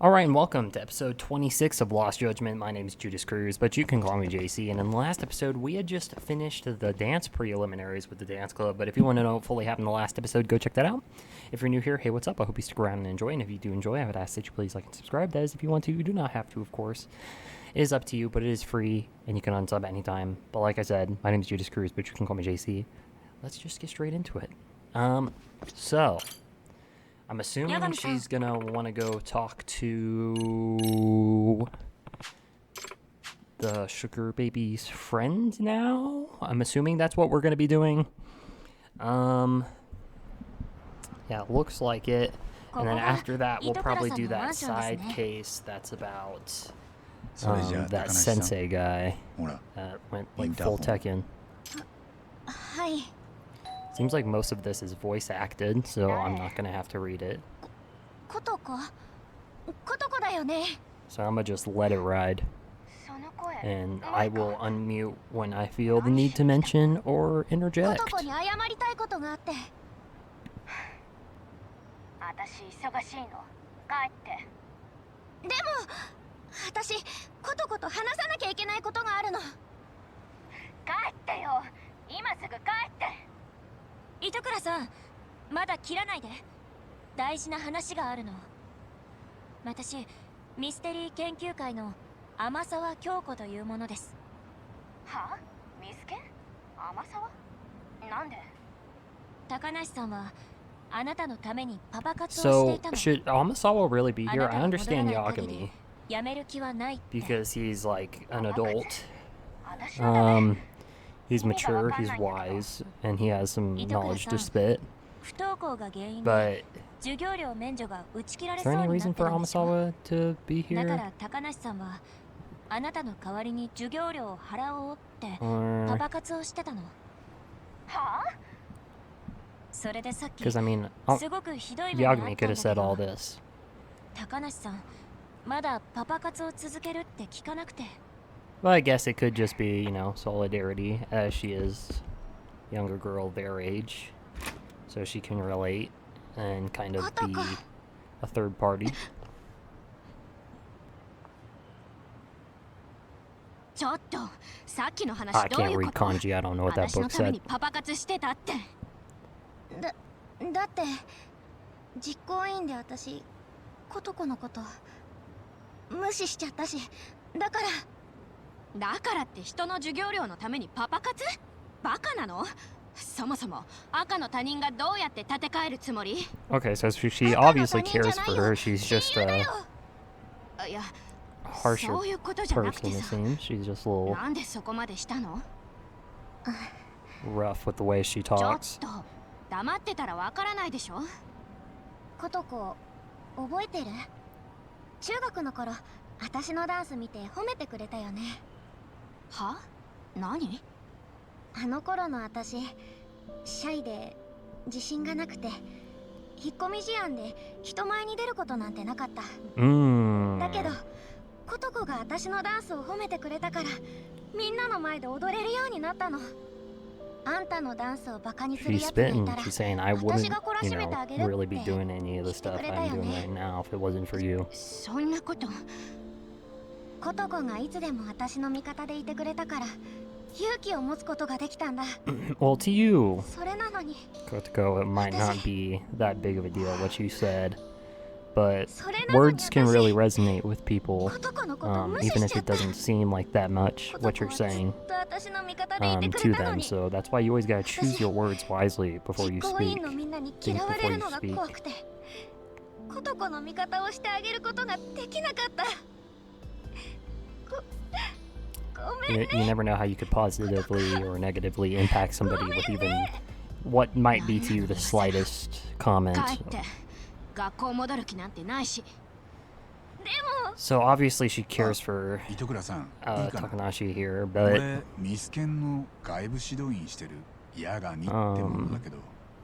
Alright, and welcome to episode 26 of Lost Judgment. My name is Judas Cruz, but you can call me JC. And in the last episode, we had just finished the dance preliminaries with the dance club. But if you want to know what fully happened in the last episode, go check that out. If you're new here, hey, what's up? I hope you stick around and enjoy. And if you do enjoy, I would ask that you please like and subscribe. That is, if you want to. You do not have to, of course. It is up to you, but it is free, and you can unsub anytime. But like I said, my name is Judas Cruz, but you can call me JC. Let's just get straight into it. So... I'm assuming she's gonna want to go talk to the sugar baby's friend now. I'm assuming that's what we're gonna be doing. Yeah, it looks like it. And then after that, we'll probably do that side case that's about that sensei guy that went like full Tekken. Seems like most of this is voice acted, so I'm not gonna have to read it. So I'm gonna just let it ride. And I will unmute when I feel the need to mention or interject. Itokura-san, まだ切らないで。大事な話があるの。私、ミステリー研究会の天沢京子というものです。はあ？ミスケ？天沢？なんで？高梨さんはあなたのためにパパ活をしていたの。So, should Amasawa really be here? I understand Yagami. Because he's like an adult. He's mature, he's wise, and he has some knowledge to spit. But is there any reason for Amasawa to be here? Because I mean, Yagami could have said all this. Well, I guess it could just be, you know, solidarity, as she is a younger girl their age, so she can relate and kind of be a third party. I can't read kanji, I don't know what that book said. だって実行委員で私ことこのこと無視しちゃったし、だからって人の授業料のためにパパ活？バカなの？そもそも赤の他人がどうやって立て替えるつもり？ Okay, so she obviously cares for her. She's just a harsher person, it seems. She's just a little rough with the way she talks. 黙ってたらわからないでしょ？ことこ覚えてる？中学の頃、私のダンス見て褒めてくれたよね。は？何？あの頃の私、シャイで自信がなくて、引っ込み思案で人前に出ることなんてなかった。だけど、ことこが私のダンスを褒めてくれたから、みんなの前で踊れるようになったの。あんたのダンスをバカにするやつがいたら、私が懲らしめてあげるって言ってくれたよね。そんなこと。ことこがいつでも私の味方でいてくれたから勇気を持つことができたんだ。Well, to you, それなのに Kotoko, it might not be that big of a deal what you said, but words can really resonate with people, even if it doesn't seem like that much what you're saying to them. So that's why you always gotta choose your words wisely before you speak. Think before you speak. ことこの味方をしてあげることができなかった。You never know how you could positively or negatively impact somebody with even what might be to you the slightest comment. So obviously she cares for Takanashi here, but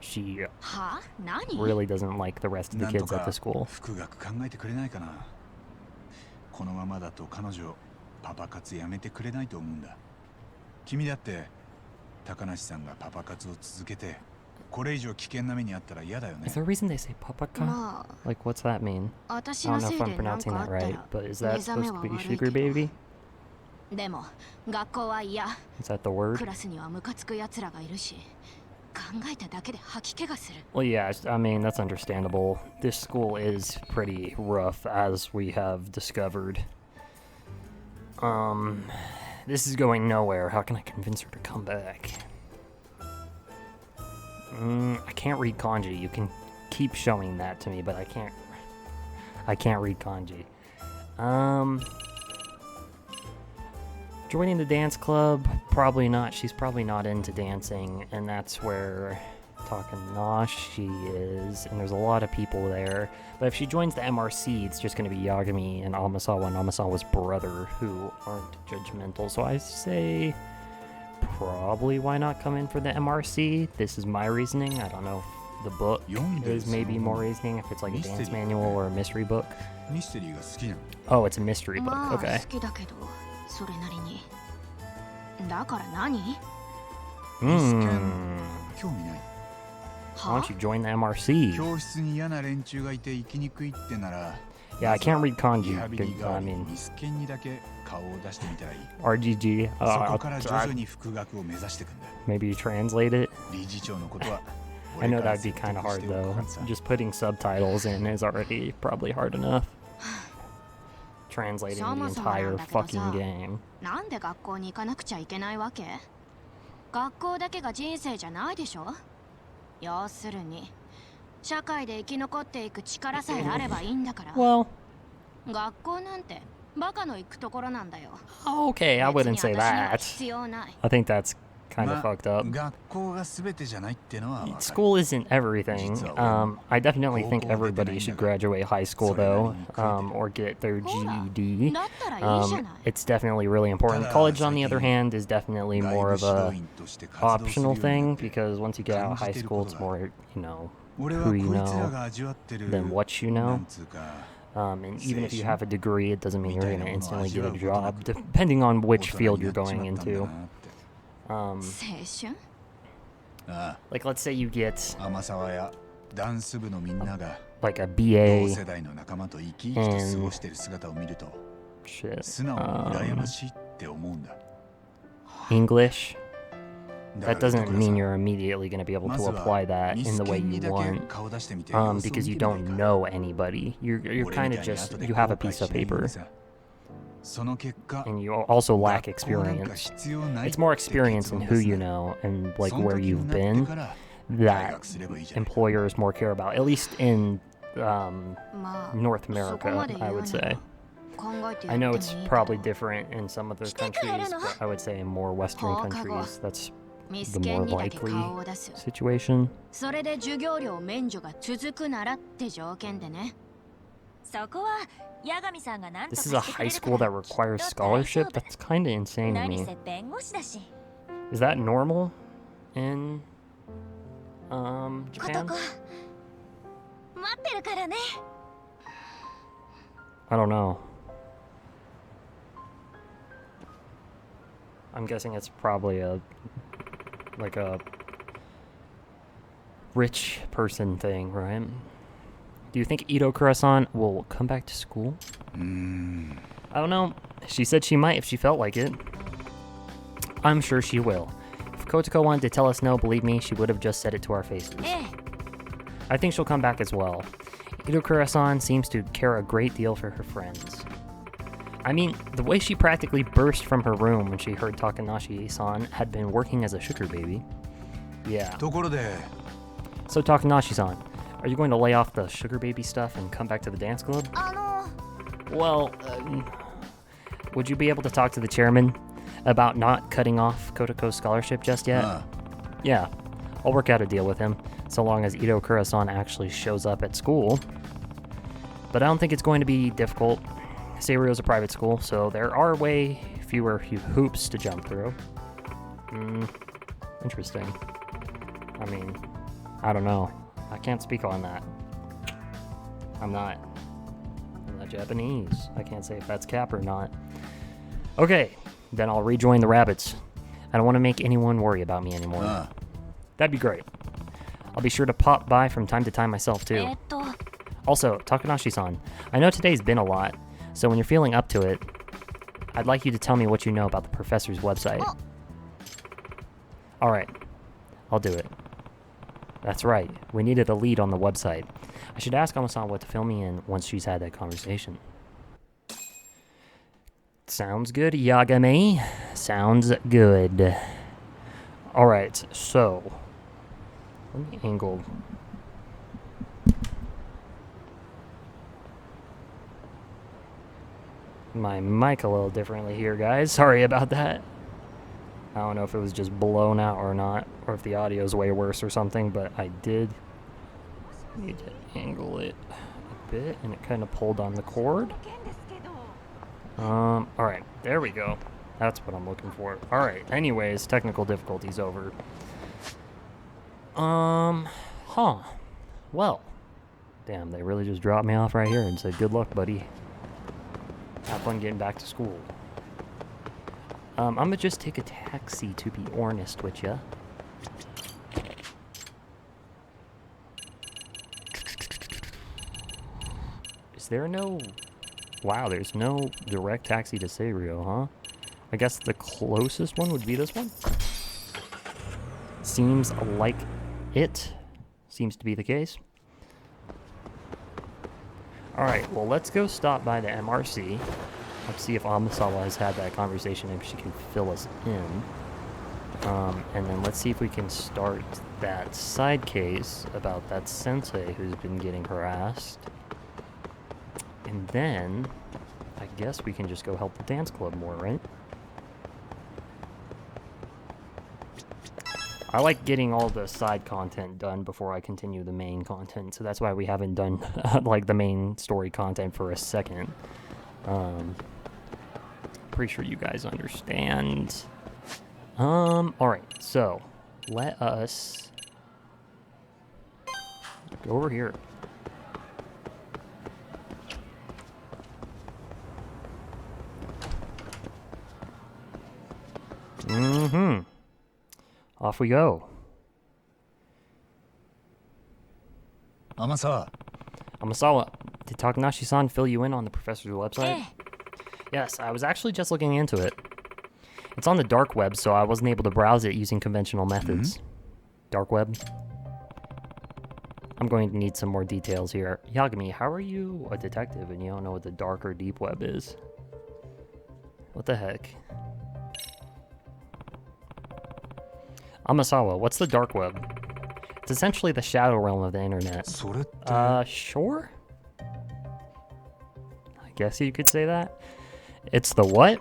she really doesn't like the rest of the kids at the school. パパ活やめてくれないと思うんだ。君だって高梨さんがパパ活を続けてこれ以上危険な目にあったら嫌だよね。 Is there a reason they say papaka? まあ Like, what's that mean? 私 I の don't know せ if い I'm で何 pronouncing かあっ that たら right, but is 目 that 覚め supposed は to be 悪い sugar けど baby? でも学校は嫌。 Is that the word? クラスにはムカつく奴らがいるし、考えただけで吐き気がする。 Well, yeah, I mean, that's understandable. This school is pretty rough, as we have discovered. This is going nowhere. How can I convince her to come back? I can't read kanji. You can keep showing that to me, but I can't read kanji. Joining the dance club? Probably not. She's probably not into dancing, and that's where Takanashi is, and there's a lot of people there. But if she joins the MRC, it's just going to be Yagami and Amasawa and Amasawa's brother, who aren't judgmental. So I say probably why not come in for the MRC? This is my reasoning. I don't know if the book is maybe more reasoning, if it's like a dance manual or a mystery book. ミステリーが好きなの。 Oh, it's a mystery book. まあ Okay. 好きだけど、それなりに。だから何？ 興味ない。 Why don't you join the MRC? 教室に嫌な連中がいて生きにくいってなら、 Yeah, I can't read リ kanji. ハビリ Good, 代わ I り mean, ミスケンにだけ顔を出してみたらいい。 RGG. そこから徐々に復学を目指していくんだ。 Maybe you translate it. 理事長のことは I 俺 know から that'd be 説 kind of 得 hard しておく though. からさ。 Just putting subtitles in is already probably hard enough. Translating the entire fucking game. なんで学校に行かなくちゃいけないわけ？学校だけが人生じゃないでしょ？要するに社会で生き残っていく力さえあればいいんだから。 Well, 学校なんてバカの行くところなんだよ。 okay, I wouldn't say 別に私には that. 必要ない。 I think that's kind of まあ fucked up. 学校が全てじゃないってのはわかる。 School isn't everything. I definitely think everybody should graduate high school though, or get their GED. だったらいいじゃない。 It's definitely really important. College, on the other hand, is definitely more of a optional thing because once you get out of high school, it's more, you know, 俺は who こい you つら know が味わってる than what you な know. んつうか And even if you have a degree, it doesn't mean you're going to instantly get a job, depending on which field you're going into. 青春？ Like, let's say you get 天沢やダンス部のみんなが like a 同 BA 世代の仲間と生き生きと過ごしてる姿を見ると shit, 素直に羨ましいって思うんだ。 English. だ That から doesn't だから mean さ you're immediately going to be able ま to ずは apply that ミ in ス the ケ way ンに you だけ want, 顔出してみて様子を見て because you みない don't か。 know anybody. You're 俺 kind み of たいに just 後で you have a 後悔 piece し of ないように paper, さ。その結果 and you also lack 学校なんか experience. 必要ない It's more って experience in 結論 who 出す you な。 know and like その where 時に you've なって been から退 that 学すればいいじゃないか。 employers more care about. At least in まあ North そこ America, まで I 言う would な say. ら考えてや I って know もい it's いけど probably different in some other 来てくれ countries, るの？ but I would say in more Western 放課後 countries, that's ミ the スケ more ンにだけ likely 顔を出す。 situation. それで授業料免除が続くならって条件でね。そこは八神さんが何とか This し is a てく high れる school か that ら requires きっと scholarship? 大丈夫。 That's kind of insane to 何 me. せ弁護士だし。 Is that normal in こと Japan? こ待ってるからね。 I don't know. I'm guessing it's probably like a rich person thing, right? Do you think Itokura-san will come back to school? I don't know. She said she might if she felt like it. I'm sure she will. If Kotoko wanted to tell us no, believe me, she would have just said it to our faces. ええ。 I think she'll come back as well. Itokura-san seems to care a great deal for her friends. I mean, the way she practically burst from her room when she heard Takanashi-san had been working as a sugar baby. Yeah. ところで So Takanashi-san, are you going to lay off the sugar baby stuff and come back to the dance club? Well, would you be able to talk to the chairman about not cutting off Kotoko's scholarship just yet? Yeah, I'll work out a deal with him, so long as Itokura-san actually shows up at school. But I don't think it's going to be difficult. Seiryo's a private school, so there are way fewer hoops to jump through. Interesting. I mean, I don't know. I can't speak on that. I'm not Japanese. I can't say if that's cap or not. Okay, then I'll rejoin the rabbits. I don't want to make anyone worry about me anymore. That'd be great. I'll be sure to pop by from time to time myself too. Also, Takanashi-san, I know today's been a lot, so when you're feeling up to it, I'd like you to tell me what you know about the professor's website. Alright, I'll do it. That's right, we needed a lead on the website. I should ask Ama-san what to fill me in once she's had that conversation. Sounds good, Yagami. Sounds good. Alright, so... let me angle... my mic a little differently here, guys. Sorry about that. I don't know if it was just blown out or not, or if the audio is way worse or something, but I did need to angle it a bit, and it kind of pulled on the cord. Alright, there we go. That's what I'm looking for. Alright, anyways, technical difficulties over. Well, damn, they really just dropped me off right here and said, good luck, buddy. Have fun getting back to school. I'm gonna just take a taxi, to be honest with ya. Is there no... wow, there's no direct taxi to Seirio, huh? I guess the closest one would be this one? Seems like it. Seems to be the case. Alright, well, let's go stop by the MRC. Let's see if Amasawa has had that conversation, if she can fill us in. And then let's see if we can start that side case about that sensei who's been getting harassed. And then, I guess we can just go help the dance club more, right? I like getting all the side content done before I continue the main content, so that's why we haven't done like the main story content for a second. Pretty sure you guys understand. Alright, so let us go over here. Off we go. Amasawa, did Takanashi-san fill you in on the professor's website? Yes, I was actually just looking into it. It's on the dark web, so I wasn't able to browse it using conventional methods. Dark web? I'm going to need some more details here. Yagami, how are you a detective and you don't know what the dark or deep web is? What the heck? Amasawa, what's the dark web? It's essentially the shadow realm of the internet. Sure? I guess you could say that. It's the what?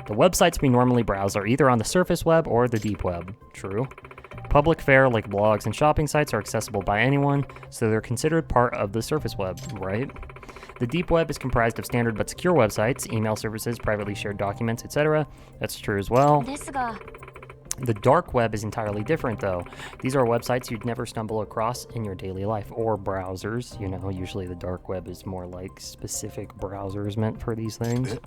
The websites we normally browse are either on the surface web or the deep web. True. Public fare like blogs and shopping sites are accessible by anyone, so they're considered part of the surface web, right? The deep web is comprised of standard but secure websites, email services, privately shared documents, etc. That's true as well. The dark web is entirely different, though. These are websites you'd never stumble across in your daily life, or browsers. You know, usually the dark web is more like specific browsers meant for these things.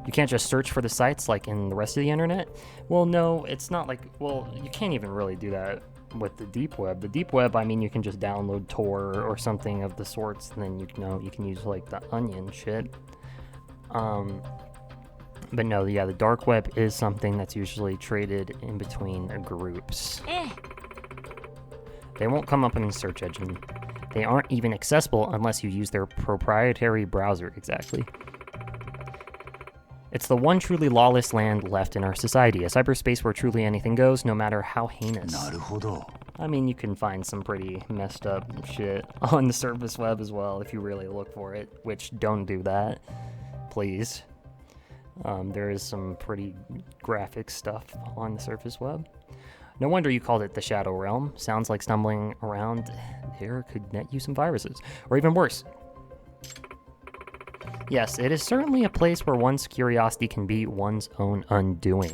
You can't just search for the sites like in the rest of the internet. Well, no, it's not like, well, you can't even really do that with the deep web. The deep web, I mean, you can just download Tor or something of the sorts, and then you can use like the onion shit. But no, yeah, the dark web is something that's usually traded in between groups. They won't come up in the search engine. They aren't even accessible unless you use their proprietary browser, exactly. It's the one truly lawless land left in our society, a cyberspace where truly anything goes, no matter how heinous. I mean, you can find some pretty messed up shit on the surface web as well if you really look for it, which don't do that, please. There is some pretty graphic stuff on the surface web. No wonder you called it the Shadow Realm. Sounds like stumbling around there could net you some viruses. Or even worse. Yes, it is certainly a place where one's curiosity can be one's own undoing.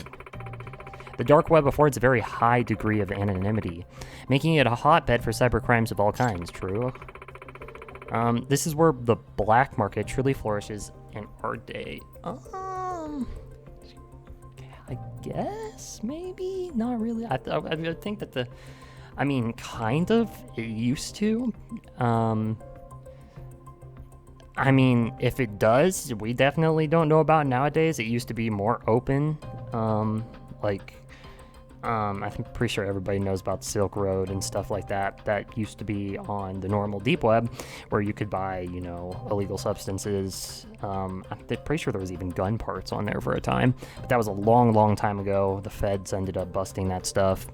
The dark web affords a very high degree of anonymity, making it a hotbed for cybercrimes of all kinds, true? This is where the black market truly flourishes in our day. I guess, maybe? Not really. I think that I mean, kind of. It used to. I mean, if it does, we definitely don't know about nowadays. It used to be more open. I'm pretty sure everybody knows about Silk Road and stuff like that. That used to be on the normal deep web, where you could buy, you know, illegal substances. I'm pretty sure there was even gun parts on there for a time, but that was a long, long time ago. The feds ended up busting that stuff.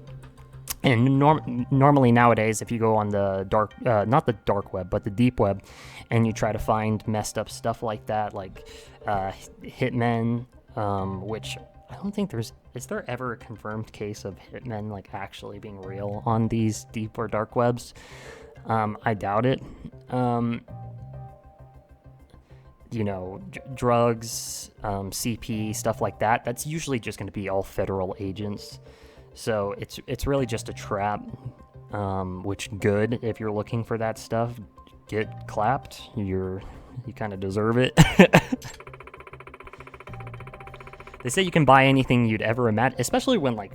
And normally nowadays, if you go on the not the dark web, but the deep web, and you try to find messed up stuff like that, like hitmen, which I don't think is there ever a confirmed case of hitmen like actually being real on these deep or dark webs? I doubt it. You know, drugs, CP, stuff like that. That's usually just going to be all federal agents. So it's really just a trap, which good if you're looking for that stuff. Get clapped. You kind of deserve it. They say you can buy anything you'd ever imagine, especially when like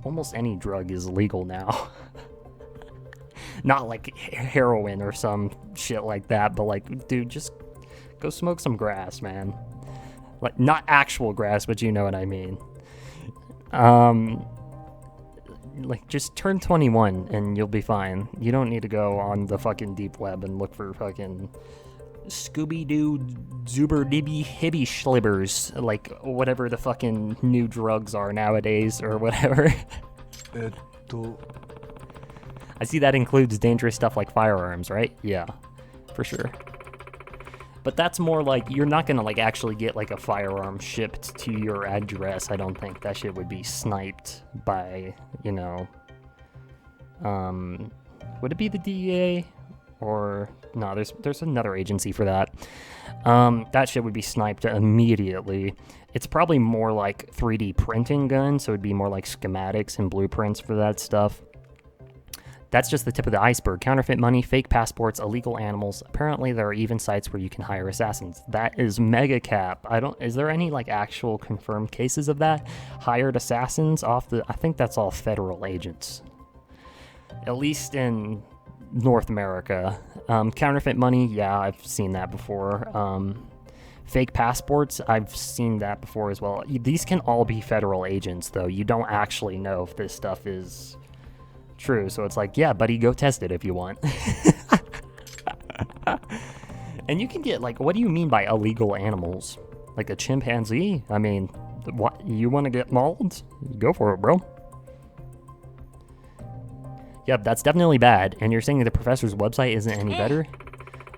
almost any drug is legal now. Not like heroin or some shit like that, but like, dude, just go smoke some grass, man. Like, not actual grass, but you know what I mean. Like, just turn 21 and you'll be fine. You don't need to go on the fucking deep web and look for fucking Scooby-Doo Zuber-Dibby Hibby Schlibbers, like whatever the fucking new drugs are nowadays or whatever. I see that includes dangerous stuff like firearms, right? Yeah, for sure. But that's more like, you're not gonna like actually get like a firearm shipped to your address. I don't think that shit would be sniped by, you know, would it be the DEA? Or no, there's another agency for that. That shit would be sniped immediately. It's probably more like 3D printing guns, so it'd be more like schematics and blueprints for that stuff. That's just the tip of the iceberg. Counterfeit money, fake passports, illegal animals. Apparently there are even sites where you can hire assassins. That is mega cap. Is there any like actual confirmed cases of that? Hired assassins I think that's all federal agents. At least in North America. Counterfeit money, yeah, I've seen that before. Fake passports, I've seen that before as well. These can all be federal agents, though. You don't actually know if this stuff is true. So it's like, yeah, buddy, go test it if you want. And you can get, like, what do you mean by illegal animals? Like a chimpanzee? I mean, what, you want to get mauled? Go for it, bro. Yep, that's definitely bad. And you're saying the professor's website isn't any better?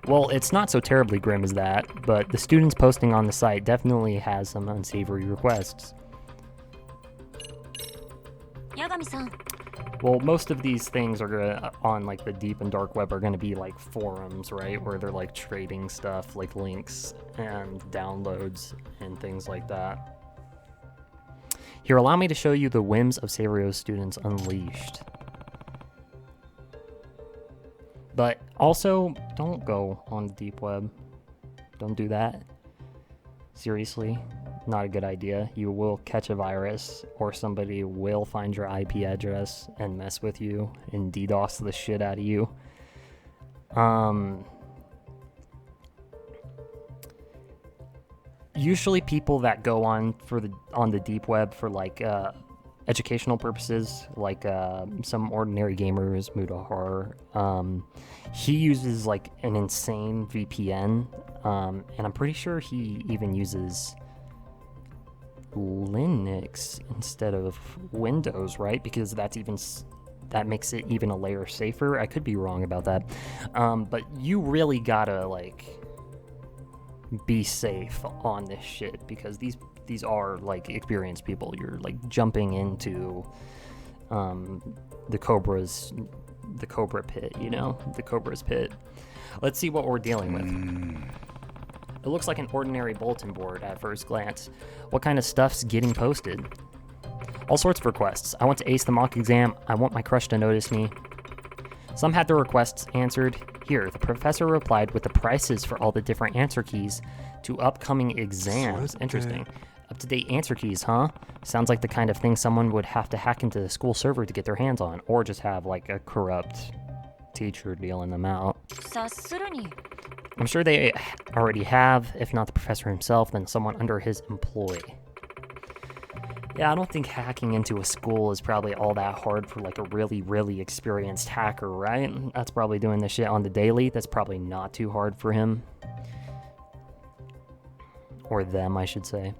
Well, it's not so terribly grim as that, but the students posting on the site definitely has some unsavory requests. Yagami-san. Well, most of these things are gonna, on like the deep and dark web, are gonna be like forums, right? Where they're like trading stuff, like links and downloads and things like that. Here, allow me to show you the whims of Saverio's students unleashed. But also, don't go on the deep web. Don't do that. Seriously, not a good idea. You will catch a virus, or somebody will find your IP address and mess with you and DDoS the shit out of you. Usually people that go on the deep web for like educational purposes, like some ordinary gamers, Mudahar, he uses like an insane VPN, and I'm pretty sure he even uses Linux instead of Windows, right? Because that makes it even a layer safer. I could be wrong about that, but you really gotta like be safe on this shit, because these are like experienced people. You're like jumping into the Cobra pit, you know, the Cobra's pit. Let's see what we're dealing with. It looks like an ordinary bulletin board at first glance. What kind of stuff's getting posted? All sorts of requests. I want to ace the mock exam. I want my crush to notice me. Some had their requests answered. Here, the professor replied with the prices for all the different answer keys to upcoming exams. Interesting. Up-to-date answer keys, huh? Sounds like the kind of thing someone would have to hack into the school server to get their hands on, or just have like a corrupt teacher dealing them out. 察するに I'm sure they already have, if not the professor himself, then someone under his employ. Yeah, I don't think hacking into a school is probably all that hard for like a really, really experienced hacker, right? That's probably doing this shit on the daily. That's probably not too hard for him. Or them, I should say.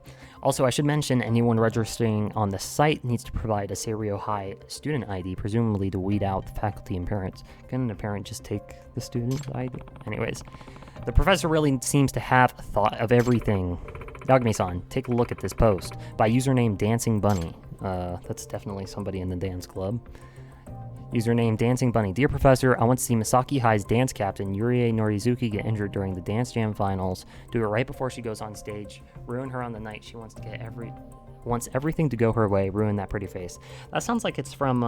Also, I should mention anyone registering on the site needs to provide a Serio High student ID, presumably to weed out the faculty and parents. Couldn't a parent just take the student ID? Anyways, the professor really seems to have thought of everything. Yagami-san, take a look at this post by username Dancing Bunny. That's definitely somebody in the dance club. Username Dancing Bunny. Dear Professor, I want to see Misaki High's dance captain, Yurie Norizuki, get injured during the Dance Jam finals. Do it right before she goes on stage. Ruin her on the night. She wants to get wants everything to go her way. Ruin that pretty face. That sounds like it's from,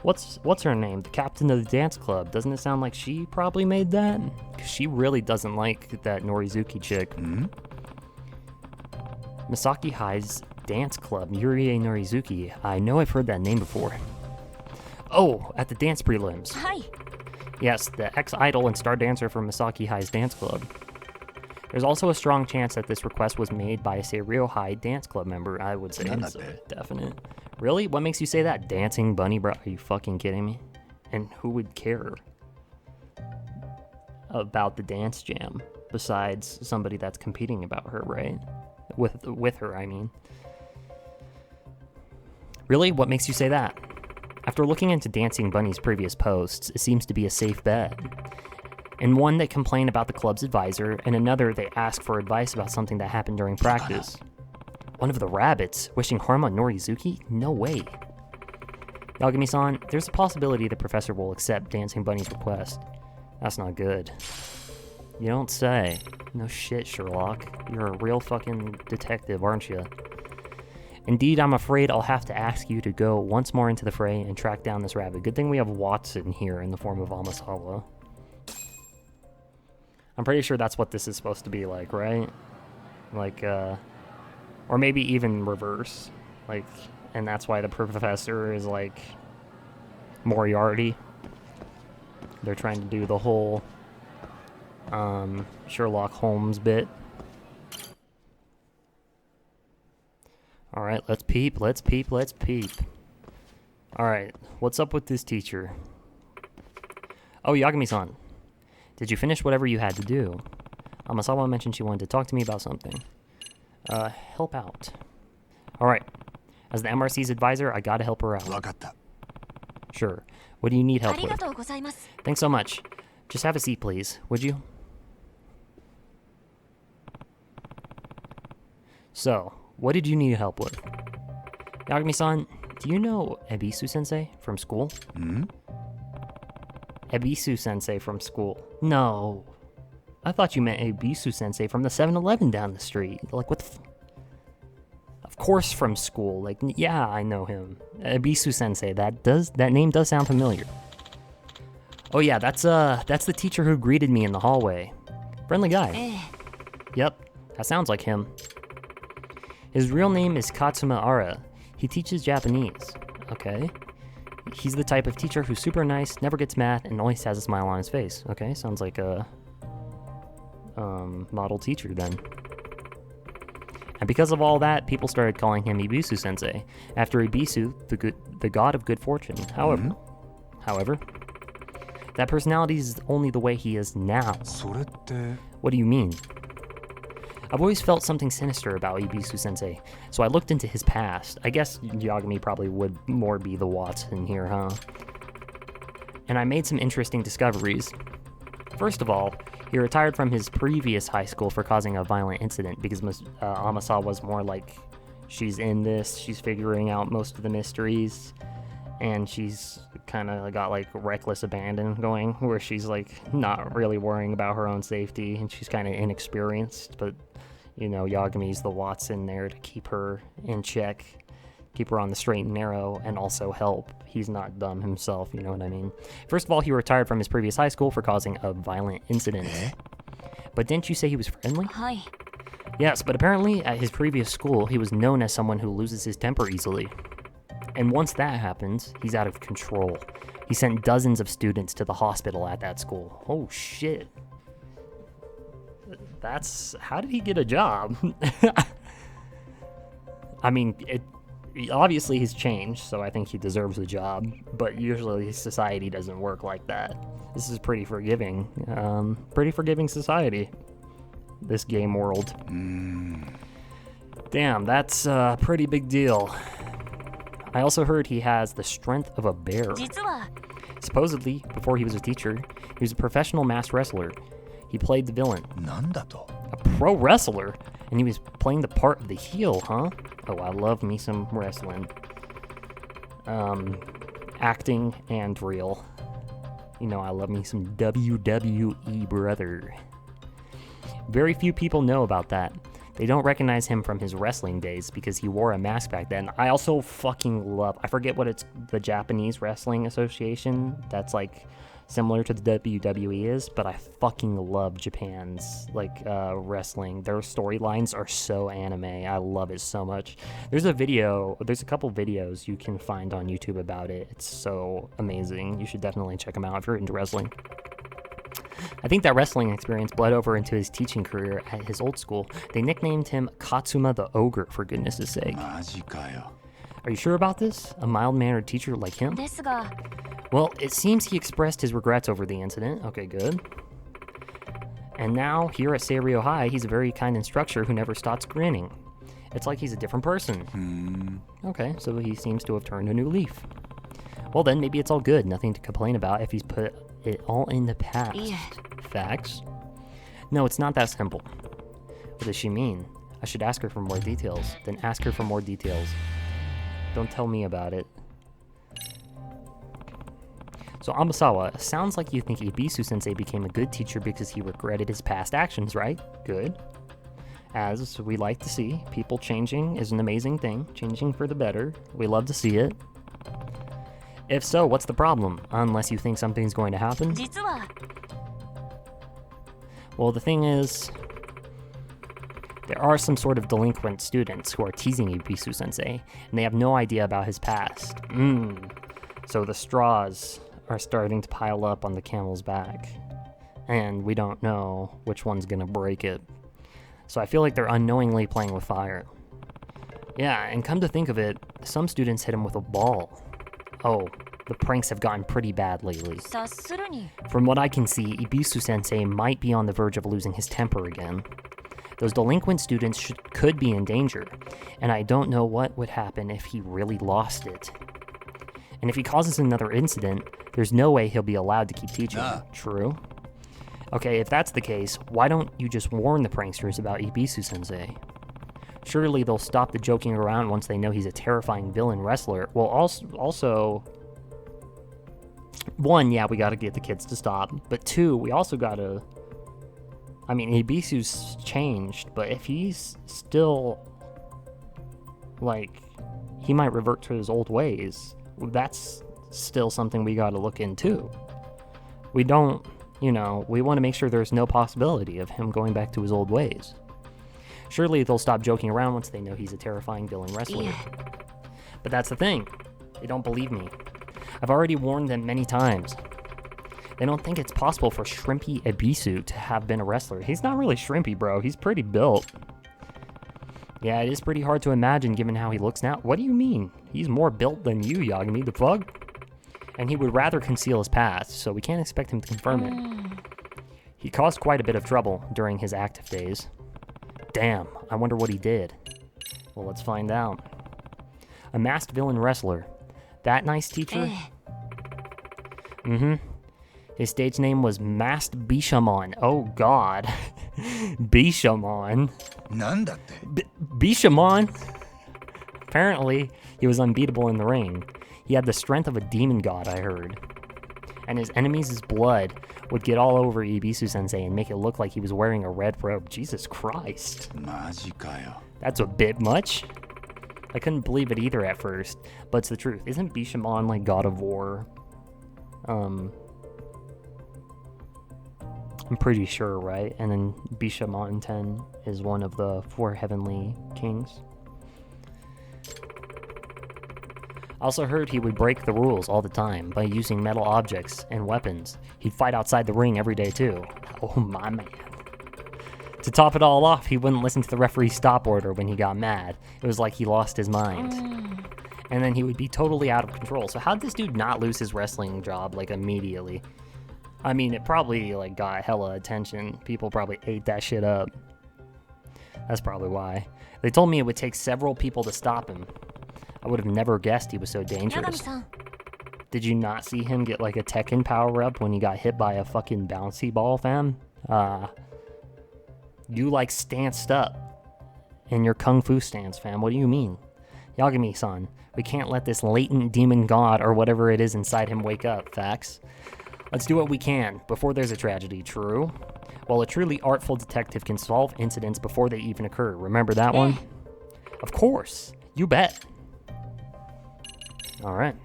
what's her name? The captain of the dance club. Doesn't it sound like she probably made that? 'Cause she really doesn't like that Norizuki chick. Misaki High's dance club, Yurie Norizuki. I know I've heard that name before. Oh, at the dance prelims. Hi. Yes, the ex-idol and star dancer from Misaki High's dance club. There's also a strong chance that this request was made by a Serio High dance club member. I would say it's definite. Really? What makes you say that? Dancing Bunny, bro? Are you fucking kidding me? And who would care about the dance jam besides somebody that's competing about her, right? With her, I mean. Really? What makes you say that? After looking into Dancing Bunny's previous posts, it seems to be a safe bet. In one, they complain about the club's advisor, and another, they ask for advice about something that happened during practice. One of the rabbits wishing harm on Norizuki? No way. Yagami-san, there's a possibility the professor will accept Dancing Bunny's request. That's not good. You don't say. No shit, Sherlock. You're a real fucking detective, aren't you? Indeed, I'm afraid I'll have to ask you to go once more into the fray and track down this rabbit. Good thing we have Watson here in the form of Amasawa. I'm pretty sure that's what this is supposed to be like, right? Like, or maybe even reverse. Like, and that's why the professor is like Moriarty. They're trying to do the whole Sherlock Holmes bit. Alright, let's peep. Alright, what's up with this teacher? Oh, Yagami-san. Did you finish whatever you had to do? Amasawa mentioned she wanted to talk to me about something. Help out. Alright, as the MRC's advisor, I gotta help her out. Sure. What do you need help with? Thanks so much. Just have a seat, please, would you? So, what did you need help with? Yagami-san, do you know Ebisu-sensei from school? Ebisu-sensei from school. No. I thought you meant Ebisu-sensei from the 7-Eleven down the street. Like, what the Of course from school. Like, yeah, I know him. Ebisu-sensei. That name does sound familiar. Oh yeah, that's the teacher who greeted me in the hallway. Friendly guy. Yep, that sounds like him. His real name is Katsuma Ara. He teaches Japanese. Okay. He's the type of teacher who's super nice, never gets mad, and always has a smile on his face. Okay, sounds like a model teacher then. And because of all that, people started calling him Ebisu-sensei, after Ebisu, the god of good fortune. However, that personality is only the way he is now. What do you mean? I've always felt something sinister about Ebisu-sensei, so I looked into his past. I guess Yagami probably would more be the Watson here, huh? And I made some interesting discoveries. First of all, he retired from his previous high school for causing a violent incident because Amasawa was more like, she's in this, she's figuring out most of the mysteries, and she's kind of got like reckless abandon going, where she's like not really worrying about her own safety, and she's kind of inexperienced, but you know, Yagami's the Watson there to keep her in check, keep her on the straight and narrow, and also help. He's not dumb himself, you know what I mean? First of all, he retired from his previous high school for causing a violent incident. But didn't you say he was friendly? Hi. Yes, but apparently at his previous school, he was known as someone who loses his temper easily. And once that happens, he's out of control. He sent dozens of students to the hospital at that school. Oh shit. How did he get a job? I mean, obviously he's changed, so I think he deserves a job, but usually society doesn't work like that. This is pretty forgiving society, this game world. Damn, that's a pretty big deal. I also heard he has the strength of a bear. Supposedly, before he was a teacher, he was a professional masked wrestler. He played the villain. A pro wrestler? And he was playing the part of the heel, huh? Oh, I love me some wrestling. Acting and real. You know, I love me some WWE, brother. Very few people know about that. They don't recognize him from his wrestling days because he wore a mask back then. I also fucking love, I forget what it's, the Japanese Wrestling Association that's like similar to the WWE is, but I fucking love Japan's wrestling. Their storylines are so anime. I love it so much. There's a couple videos you can find on YouTube about it. It's so amazing. You should definitely check them out if you're into wrestling. I think that wrestling experience bled over into his teaching career at his old school. They nicknamed him Katsuma the Ogre, for goodness' sake. Are you sure about this? A mild-mannered teacher like him? Well, it seems he expressed his regrets over the incident. Okay, good. And now, here at Seiryo High, he's a very kind instructor who never stops grinning. It's like he's a different person. Okay, so he seems to have turned a new leaf. Well then, maybe it's all good. Nothing to complain about if he's put it all in the past. Facts? No, it's not that simple. What does she mean? I should ask her for more details. Then ask her for more details. Don't tell me about it. So Amasawa, sounds like you think Ebisu-sensei became a good teacher because he regretted his past actions, right? Good. As we like to see, people changing is an amazing thing. Changing for the better. We love to see it. If so, what's the problem? Unless you think something's going to happen? Well, the thing is, there are some sort of delinquent students who are teasing Ebisu-sensei, and they have no idea about his past. So the straws are starting to pile up on the camel's back, and we don't know which one's gonna break it. So I feel like they're unknowingly playing with fire. Yeah, and come to think of it, some students hit him with a ball. Oh, the pranks have gotten pretty bad lately. From what I can see, Ebisu-sensei might be on the verge of losing his temper again. Those delinquent students could be in danger, and I don't know what would happen if he really lost it. And if he causes another incident, there's no way he'll be allowed to keep teaching. True. Okay, if that's the case, why don't you just warn the pranksters about Ebisu-sensei? Surely they'll stop the joking around once they know he's a terrifying villain wrestler. Well, also, one, yeah, we gotta get the kids to stop. But two, we also gotta... I mean, Ebisu's changed, but if he's still... he might revert to his old ways. That's still something we gotta look into. We don't, we want to make sure there's no possibility of him going back to his old ways. Surely they'll stop joking around once they know he's a terrifying villain wrestler. But that's the thing. They don't believe me. I've already warned them many times. They don't think it's possible for Shrimpy Ebisu to have been a wrestler. He's not really shrimpy, bro. He's pretty built. Yeah, it is pretty hard to imagine given how he looks now. What do you mean? He's more built than you, Yagami, the fuck? And he would rather conceal his past, so we can't expect him to confirm it. He caused quite a bit of trouble during his active days. Damn, I wonder what he did. Well, let's find out. A masked villain wrestler. That nice teacher? His stage name was Masked Bishamon. Oh god. Bishamon. Bishamon? Apparently, he was unbeatable in the ring. He had the strength of a demon god, I heard. And his enemies' blood would get all over Ebisu-sensei and make it look like he was wearing a red robe. Jesus Christ. That's a bit much. I couldn't believe it either at first, but it's the truth. Isn't Bishamon like God of War? I'm pretty sure, right? And then Bishamon-ten is one of the 4 heavenly kings. I also heard he would break the rules all the time by using metal objects and weapons. He'd fight outside the ring every day too. Oh my man. To top it all off, he wouldn't listen to the referee's stop order when he got mad. It was like he lost his mind. And then he would be totally out of control. So how'd this dude not lose his wrestling job like immediately? I mean, it probably like got hella attention. People probably ate that shit up. That's probably why. They told me it would take several people to stop him. I would have never guessed he was so dangerous. Did you not see him get like a Tekken power-up when he got hit by a fucking bouncy ball, fam? You like stanced up in your kung fu stance, fam. What do you mean? Yagami-san, we can't let this latent demon god or whatever it is inside him wake up, facts. Let's do what we can before there's a tragedy, true? Well, a truly artful detective can solve incidents before they even occur. Remember that one? Of course. You bet. Alright.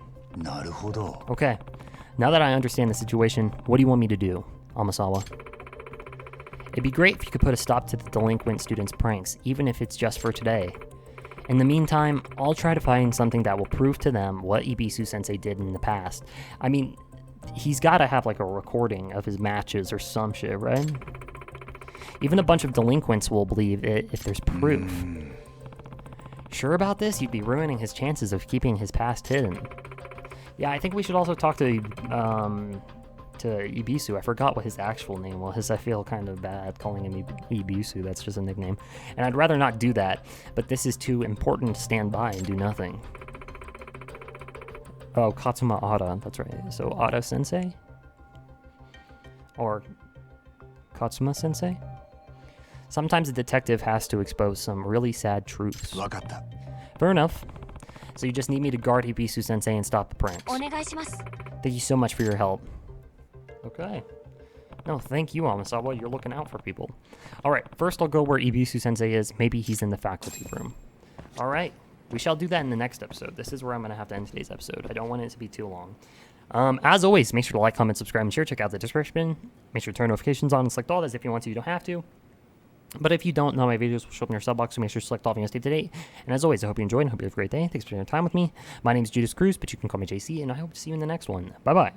Okay. Now that I understand the situation, what do you want me to do, Amasawa? It'd be great if you could put a stop to the delinquent students' pranks, even if it's just for today. In the meantime, I'll try to find something that will prove to them what Ebisu-sensei did in the past. I mean, he's got to have like a recording of his matches or some shit, right? Even a bunch of delinquents will believe it if there's proof. Sure about this? You'd be ruining his chances of keeping his past hidden. Yeah, I think we should also talk to Ebisu. I forgot what his actual name was. I feel kind of bad calling him Ebisu. That's just a nickname. And I'd rather not do that, but this is too important to stand by and do nothing. Oh, Katsuma Ada. That's right. So Ada-sensei? Or Katsuma-sensei? Sometimes a detective has to expose some really sad truths. Fair enough. So you just need me to guard Ebisu-sensei and stop the pranks. Thank you so much for your help. Okay. No, thank you, Amasawa. You're looking out for people. Alright, first I'll go where Ebisu-sensei is. Maybe he's in the faculty room. Alright, we shall do that in the next episode. This is where I'm going to have to end today's episode. I don't want it to be too long. As always, make sure to like, comment, subscribe, and share. Check out the description. Make sure to turn notifications on and select all. As if you want to, you don't have to. But if you don't know, my videos will show up in your sub box, so make sure to select all of them and stay up to date. And as always, I hope you enjoyed and hope you have a great day. Thanks for spending your time with me. My name is Judas Cruz, but you can call me JC, and I hope to see you in the next one. Bye-bye.